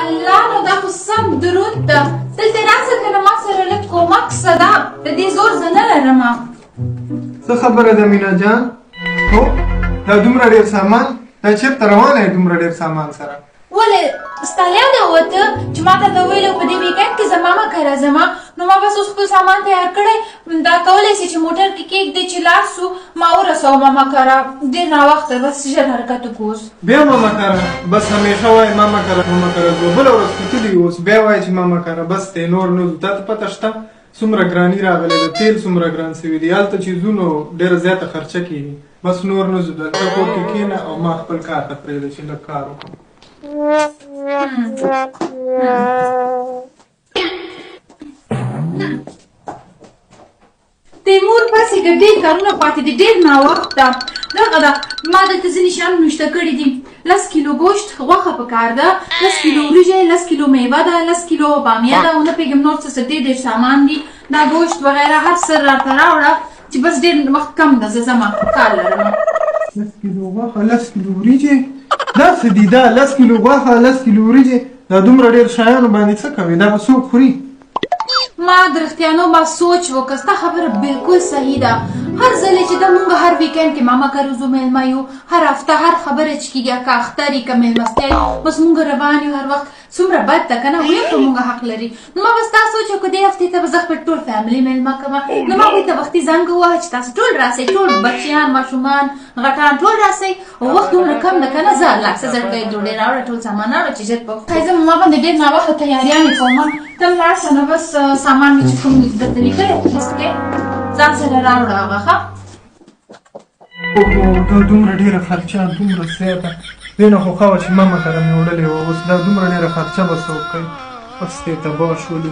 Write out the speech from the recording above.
الله نو دا خو سم درود ده. دلته راسه که نه ما سره لږ کومک شه ده. د دې زور زه نه لرمه. څه خبره ده مینا جان؟ هو دا دومره ډېر سامان؟ دا چېرته روانه یې دومره ډېر سامان سره؟ ولې ستا یاده وته چې ما ته ویلو په دې ویکند کې زه ماما کره ځمه نو ما بس اوس خپل سامان تیار کړی دا کولی شي چې موټر کې کېږدې چې لاړ سو ما ورسوه ماما کره ډېر ناوخته بس ژر حرکت وکړو اوس بیا ماما کره بس همیشه وایي ماما کره ځو بله ورځ خو تلي اوس بیا وایي چې ماما کره بس دی نور نه ځو تا ته پته شته څومره ګراني راغلی ده تیل څومره ګران سوي دي هلته چې ځو نو ډېره زیاته خرچه کېږي بس نور نه ځو دلته کور کې کښېنه او ما خپل کار ته پرېږده چې لږ کار وکړم تیمور پسې که ډېر کارونه پاتې دي ډېر ناوخته دغه ده ما دلته ځینې شیان نوشته کړي دي 10 کیلو ګوشت غوښه پکار ده 10 کیلو وریجې 10 کیلو میوه ده 10 کیلو بامیه ده ونه پوهېږم نور څه ډېر سامان دي دا ګوشت وغیره هر څه راته راوړه چې بس ډېر وخت کم ده زه ځمه کار لرم 10 کیلو غوښه 10 کیلو وریجې داسې دي دا 10 کیلو غوښه 10 کیلو وریجې دا دومره ډېر شیانو باندې څه کوې دا به څوک خوري ما د رښتیانو ما سوچ وکړ ستا خبره بالکل صحیح ده هر ځلې چې د مونږ هر ویکند کې ماما کره ځو میلمه یو هر هفته هر خبره چې کېږي که اختر یي که میلمستیا یي بس مونږ روان یو هر وخت څومره بد ده که نه ویم په مونږ حق لري نو ما بس دا سوچ وکړ دې هفتې ته به زه خپل ټول فیملي میلمه کړمه نو ما هغوی ته وختي زنګ ووهه چې تاسو ټول راسئ ټول بچیان ماشومان غټان ټول راسئ او وخت دومره کم ده که نه زه لاکسه زرکۍ ډوډۍ راوړه ټول سامان راوړه چې ژر په ښایي زه ما باندې ډېر ناوخته تیاریانې کومه ته لاړ شه نو بس سامان مې چې کوم درته لیکلی لیست کې ځان سره راوړه هغه ښه اوهو دا دومره ډېره خرچه دومره زیاته دې نه خو ښه وه چې ماما کره مې وړلې وه اوس دا دومره ډېره خرچه به څوک کوي بس دې تباه شولو